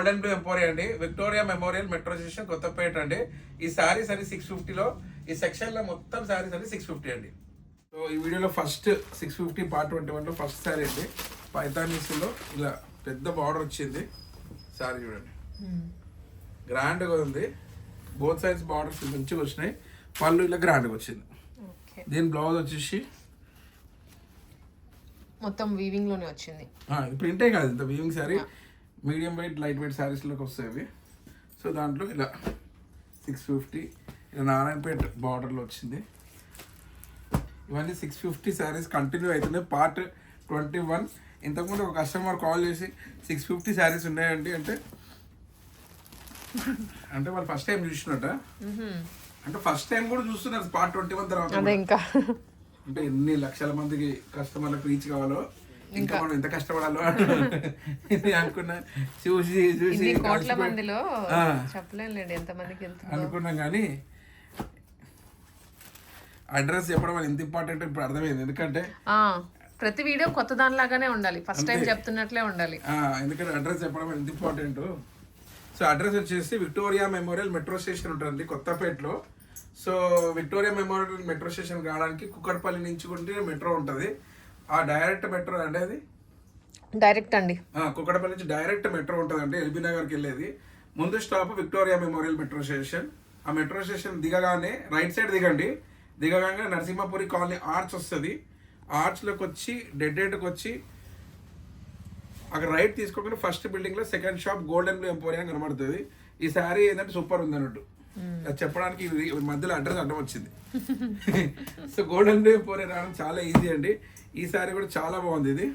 Golden blue emporia అండి, Victoria memorial metro station Kothapeta అండి. ఈ శారీస్ అని 650లో, ఈ సెక్షన్ లో మొత్తం శారీస్ అని 650 అండి. సో ఈ వీడియోలో ఫస్ట్ 650 పార్ట్ 21లో ఫస్ట్ శారీ అండి. పైతానీస్ లో ఇలా పెద్ద బార్డర్ వచ్చింది శారీ చూడండి, గ్రాండ్ గా ఉంది. బోత్ సైడ్స్ బార్డర్స్ మంచిగా వచ్చినాయి. పళ్ళు ఇలా గ్రాండ్ గా వచ్చింది. దీని బ్లౌజ్ వచ్చేసి మొత్తం వీవింగ్ లోనే వచ్చింది. ప్రింటే కాదు, ఇంత weaving sari. Medium weight light weight శారీస్లోకి వస్తాయి. సో దాంట్లో ఇలా 650 ఇలా నారాయణపేట బార్డర్లో వచ్చింది. ఇవన్నీ 650 శారీస్ కంటిన్యూ అవుతున్నాయి. పార్ట్ 21. ఇంతకుముందు ఒక కస్టమర్ కాల్ చేసి 650 శారీస్ ఉన్నాయండి అంటే వాళ్ళు ఫస్ట్ టైం చూసినట్ట, అంటే ఫస్ట్ టైం కూడా చూస్తున్నారు పార్ట్ 21 తర్వాత. ఇంకా అంటే ఎన్ని లక్షల మందికి కస్టమర్లకు రీచ్ కావాలో, ఇంకా మనం ఎంత కష్టపడాలో అనుకున్నా. చూసి కోట్ల మందిలో చెప్పలేండి ఎంత మందికి అనుకున్నాం. కానీ అడ్రస్ చెప్పడం వల్ల ఎంత ఇంపార్టెంట్ ఇప్పుడు అర్థమైంది. ఎందుకంటే ప్రతి వీడియో కొత్త దానిలాగానే ఉండాలి, ఫస్ట్ టైం చెప్తున్నట్లే ఉండాలి. ఎందుకంటే అడ్రస్ చెప్పడం ఎంత ఇంపార్టెంట్. సో అడ్రస్ వచ్చేసి విక్టోరియా మెమోరియల్ మెట్రో స్టేషన్ ఉంటుంది కొత్తపేటలో. So Victoria memorial metro station కావడానికి కుక్కర్పల్లి నుంచి ఉంటే మెట్రో ఉంటుంది. ఆ డైరెక్ట్ మెట్రో అంటే అది డైరెక్ట్ అండి, కుక్కడపల్లి నుంచి డైరెక్ట్ మెట్రో ఉంటుంది అంటే ఎల్బీ నగర్కి వెళ్ళేది. ముందు stop Victoria memorial metro station. ఆ మెట్రో స్టేషన్ దిగగానే రైట్ సైడ్ దిగండి. దిగగానే నరసింహపురి కాలనీ ఆర్చ్ వస్తుంది. ఆర్చ్లోకి వచ్చి డెడ్ ఎండ్కి వచ్చి అక్కడ రైట్ తీసుకోకుండా ఫస్ట్ బిల్డింగ్లో second shop golden blue emporia కనబడుతుంది. ఈ శారీ ఏంటంటే సూపర్ ఉంది అన్నట్టు చెప్పడానికి మధ్యలో అడ్రస్ అడ్డం వచ్చింది. సో గోల్డెన్ బ్లూ ఎంపోరియా రావడం చాలా ఈజీ అండి. ఈ శారీ కూడా చాలా బాగుంది. ఇది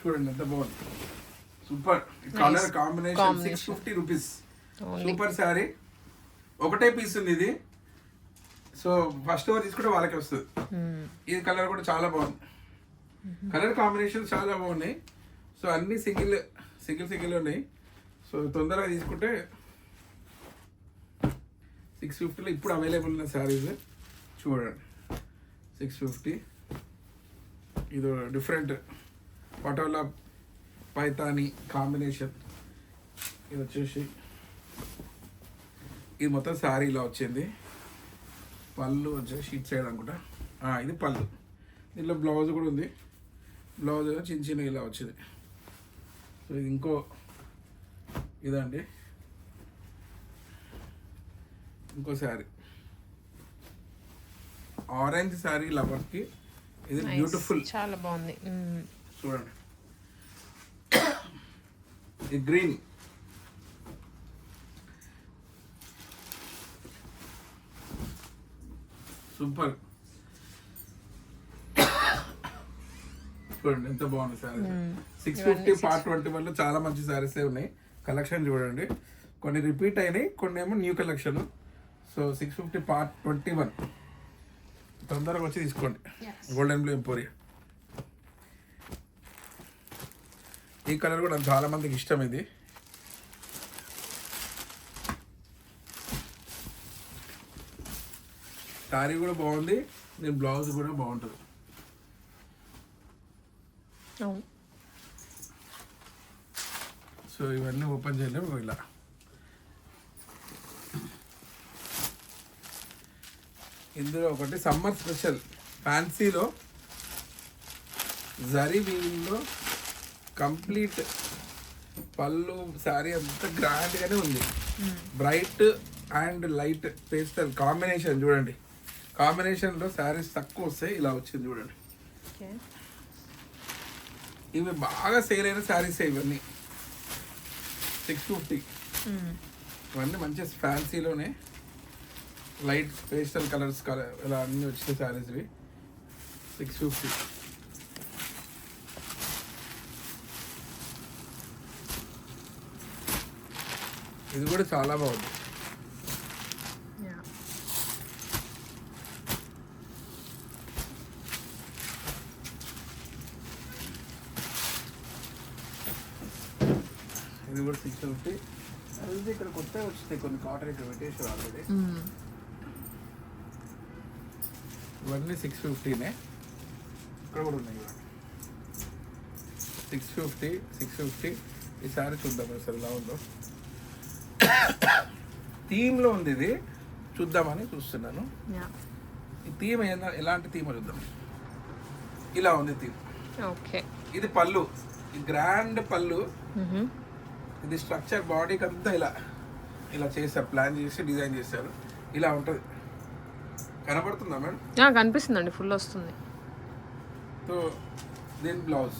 చూడండి ఎంత బాగుంది, super colour combination. 650 rupees super sari. ఒకటే పీస్ ఉంది ఇది. సో ఫస్ట్ ఓవర్ తీసుకుంటే వాళ్ళకి వస్తుంది. ఇది కలర్ కూడా చాలా బాగుంది, కలర్ కాంబినేషన్ చాలా బాగున్నాయి. సో అన్ని సింగిల్ ఉన్నాయి. సో తొందరగా తీసుకుంటే 650లో ఇప్పుడు అవైలబుల్ ఉన్న శారీస్ చూడండి. 650 ఇది డిఫరెంట్ పటోలా పైతాని కాంబినేషన్. ఇది వచ్చేసి ఇది మొత్తం శారీ ఇలా వచ్చింది. పళ్ళు వచ్చేసి ఇట్ సైడ్ అనుకుంటా. ఇది పళ్ళు. దీంట్లో బ్లౌజ్ కూడా ఉంది. బ్లౌజ్ చిన్న చిన్న ఇలా వచ్చింది. సో ఇది ఇంకో ఇదండి, ఇంకో శారీ ఆరెంజ్ శారీ లవర్కి. ఇది బ్యూటిఫుల్, చాలా బాగుంది. చూడండి. ఇది గ్రీన్, సూపర్. చూడండి ఎంత బాగుంది శారీ. 650 పార్ట్ 21లో చాలా మంచి శారీస్ ఉన్నాయి. కలెక్షన్ చూడండి, కొన్ని రిపీట్ అయినాయి, కొన్ని ఏమో న్యూ కలెక్షన్. సో 650 పార్ట్ 21 తొందరగా వచ్చి తీసుకోండి. Golden blue emporia. ఈ కలర్ కూడా చాలా మందికి ఇష్టం. ఇది శారీ కూడా బాగుంది, దీని బ్లౌజ్ కూడా బాగుంటుంది. సో ఇవన్నీ ఓపెన్ చేయలేము. ఇలా ఇందులో ఒకటి సమ్మర్ స్పెషల్ ఫ్యాన్సీలో జరీ వీవింగ్లో కంప్లీట్ పళ్ళు శారీ అంతా గ్రాండ్గానే ఉంది. Bright and light pastel combination చూడండి. కాంబినేషన్లో శారీస్ తక్కువ వస్తాయి. ఇలా వచ్చింది చూడండి. ఇవి బాగా సేల్ అయిన శారీస్ ఇవన్నీ 650. ఇవన్నీ మంచి ఫ్యాన్సీలోనే లైట్ పేస్టల్ కలర్స్ ఇలా అన్నీ వచ్చిన శారీస్ ఇవి 650. ఇది కూడా చాలా బాగుంది. ఇది కూడా 650. అది ఇక్కడ కొత్తగా వచ్చినాయి కొన్ని కాటన్ ఇక్కడ పెట్టేసారు ఆల్రెడీ. ఇవన్నీ 650నే. ఇక్కడ కూడా ఉన్నాయి 650 ఈ సారీ చూద్దాం అసలు ఎలా ఉందో. థీమ్లో ఉంది ఇది, చూద్దామని చూస్తున్నాను. ఈ థీమ్ ఎలాంటి థీమ్ చూద్దాం. ఇలా ఉంది థీమ్. ఓకే, ఇది పళ్ళు, ఈ గ్రాండ్ పళ్ళు. ఇది స్ట్రక్చర్ బాడీకి అంతా ఇలా చేశారు, ప్లాన్ చేసి డిజైన్ చేశారు. ఇలా ఉంటుంది, కనబడుతుందా మేడం? కనిపిస్తుందండి, ఫుల్ వస్తుంది. సో దీని బ్లౌజ్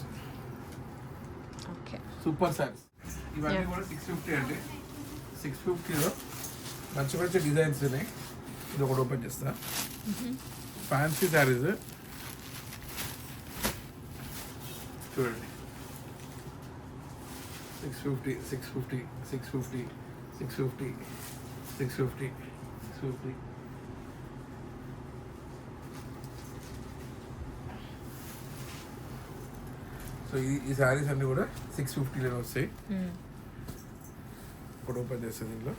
ఓకే, సూపర్ సారీస్ ఇవన్నీ కూడా 650 అండి. 650లో మంచి మంచి డిజైన్స్ ఉన్నాయి. ఇది ఒకటి ఓపెన్ చేస్తా. ఫ్యాన్సీ శారీస్ చూడండి. 650 650 650 650 650 650. సో ఈ శారీస్ అన్నీ కూడా 650లో వస్తాయి. ఒకటి ఓపెన్ చేస్తుంది దీనిలో.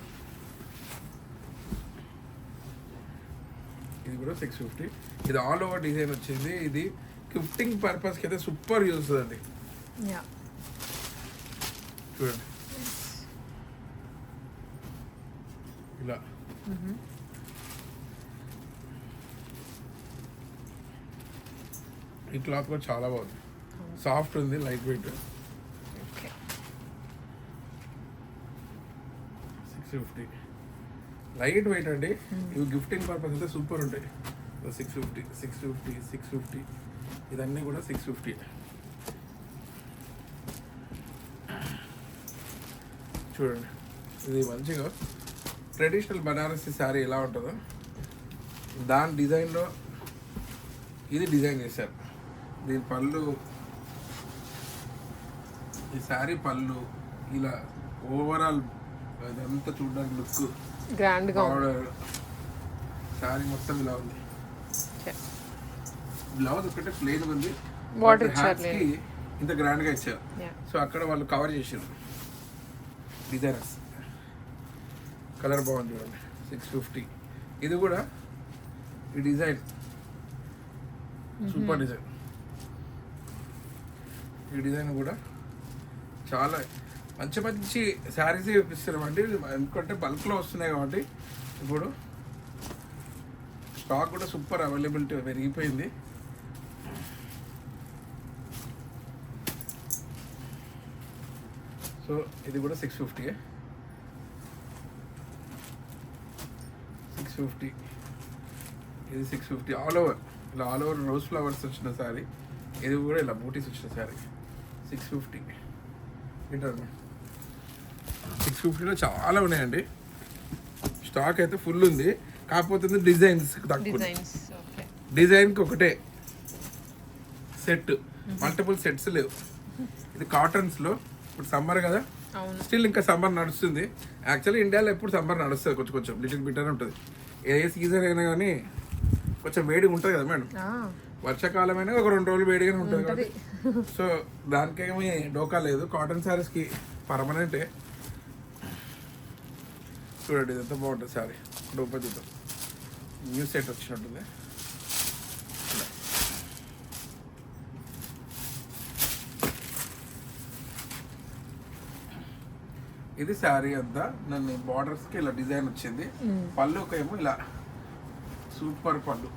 ఇది కూడా 650. ఇది ఆల్ ఓవర్ డిజైన్ వచ్చింది. ఇది గిఫ్టింగ్ పర్పస్కి అయితే సూపర్ యూజ్ అవుతుందండి. చూడండి ఇలా. ఈ క్లాత్ కూడా చాలా బాగుంది, సాఫ్ట్ ఉంది, లైట్ వెయిట్. 650 లైట్ వెయిట్ అండి. ఇవి గిఫ్టింగ్ పర్పస్ అయితే సూపర్ ఉంటాయి. 650 650 650 ఇదన్నీ కూడా 650. చూడండి, ఇది మంచిగా ట్రెడిషనల్ బనారసి శారీ ఎలా ఉంటుందో దాని డిజైన్లో ఇది డిజైన్ చేశారు. దీని పళ్ళు, ఈ శారీ పళ్ళు ఇలా ఓవరాల్ ఇదంతా చూడడానికి లుక్ గ్రాండ్ గా బార్డర్ శారీ మొత్తం ఇలా ఉంది. బ్లౌజ్ ఒకటే ప్లేన్ ఉంది, ఇంత గ్రాండ్ గా ఇచ్చారు. సో అక్కడ వాళ్ళు కవర్ చేసారు డిజైనర్స్. కలర్ బాగుంది చూడండి. 650 ఇది కూడా ఈ డిజైన్ సూపర్ డిజైన్. ఈ డిజైన్ కూడా చాలా మంచి మంచి శారీస్ చూపిస్తున్నామండి. ఎందుకంటే బల్క్లో వస్తున్నాయి కాబట్టి ఇప్పుడు స్టాక్ కూడా సూపర్ అవైలబిలిటీ పెరిగిపోయింది. సో ఇది కూడా 650. 650 ఇది 650 ఆల్ ఓవర్. ఇలా ఆల్ ఓవర్ రోజ్ ఫ్లవర్స్ వచ్చిన శారీ. ఇది కూడా ఇలా బూటీస్ వచ్చిన శారీ 650. ఏంటండి 650లో చాలా ఉన్నాయండి. స్టాక్ అయితే ఫుల్ ఉంది, కాకపోతే డిజైన్స్ తక్కువ. డిజైన్కి ఒకటే సెట్, మల్టిపుల్ సెట్స్ లేవు. ఇది కాటన్స్లో. ఇప్పుడు సమ్మర్ కదా, స్టిల్ ఇంకా సమ్మర్ నడుస్తుంది. యాక్చువల్లీ ఇండియాలో ఎప్పుడు సమ్మర్ నడుస్తుంది, కొంచెం కొంచెం లిటిల్ బిట్ అని ఉంటుంది. ఏ సీజన్ అయినా కానీ కొంచెం వేడిగా ఉంటుంది కదా మేడం. వర్షాకాలం అయినా ఒక 2 రోజులు వేడిగానే ఉంటుంది కాబట్టి సో దానికేమీ డోకా లేదు. కాటన్ శారీస్కి పర్మనెంటే. చూడండి ఇది ఎంత బాగుంటుంది శారీ. డోపా చూద్దాం. న్యూ సెట్ వచ్చినట్టుంది. ఇది శారీ అంతా నన్ను బార్డర్స్కి ఇలా డిజైన్ వచ్చింది. పళ్ళుకి ఏమో ఇలా సూపర్ పళ్ళు.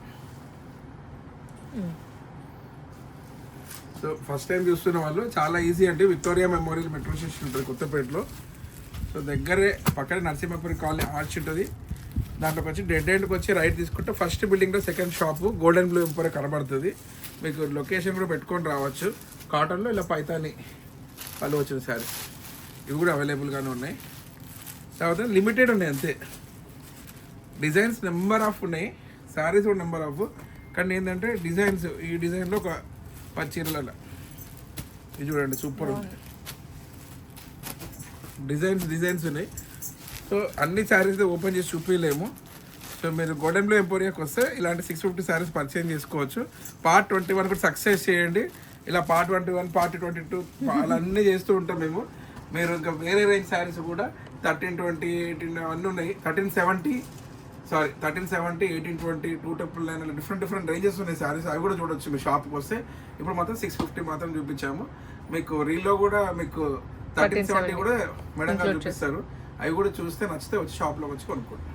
సో ఫస్ట్ టైం చూస్తున్న వాళ్ళు చాలా ఈజీ అండి. విక్టోరియా మెమోరియల్ మెట్రో స్టేషన్ ఉంటుంది కొత్తపేటలో. సో దగ్గరే పక్కనే నరసింహపురి కాలనీ ఆర్చ్ ఉంటుంది. దాంట్లోకి వచ్చి డెడ్ ఎండ్కి వచ్చి రైట్ తీసుకుంటే ఫస్ట్ బిల్డింగ్లో second shop golden blue ampere కనబడుతుంది. మీకు లొకేషన్ కూడా పెట్టుకొని రావచ్చు. కాటన్లో ఇలా పైతాని పళ్ళు వచ్చిన శారీ ఇవి కూడా అవైలబుల్గానే ఉన్నాయి. తర్వాత లిమిటెడ్ ఉన్నాయి అంతే. డిజైన్స్ నెంబర్ ఆఫ్ ఉన్నాయి, శారీస్ కూడా నెంబర్ ఆఫ్. కానీ ఏంటంటే డిజైన్స్, ఈ డిజైన్లో ఒక 10 చీరల ఇది చూడండి సూపర్ ఉంది. డిజైన్స్ ఉన్నాయి. సో అన్ని శారీస్ ఓపెన్ చేసి చూపించలేము. సో మీరు గోల్డెన్ బ్లూ ఎంపోరియాకి వస్తే ఇలాంటి 650 శారీస్ పర్చేజ్ చేసుకోవచ్చు. పార్ట్ 21 కూడా సక్సెస్ చేయండి. ఇలా పార్ట్ 21, పార్ట్ 22 అలా అన్నీ చేస్తూ ఉంటాం మేము. మీరు ఇంకా వేరే రేంజ్ శారీస్ కూడా 1320, 18 అవన్నీ ఉన్నాయి. 1370 సారీ 1370, 1820, 299 డిఫరెంట్ రేంజెస్ ఉన్నాయి శారీస్. అవి కూడా చూడొచ్చు మీ షాప్కి వస్తే. ఇప్పుడు మాత్రం 650 మాత్రం చూపించాము. మీకు రీల్లో కూడా మీకు 1370 కూడా మేడం గారు చూపిస్తారు. అవి కూడా చూస్తే నచ్చితే వచ్చి షాప్లోకి వచ్చి కొనుక్కోండి.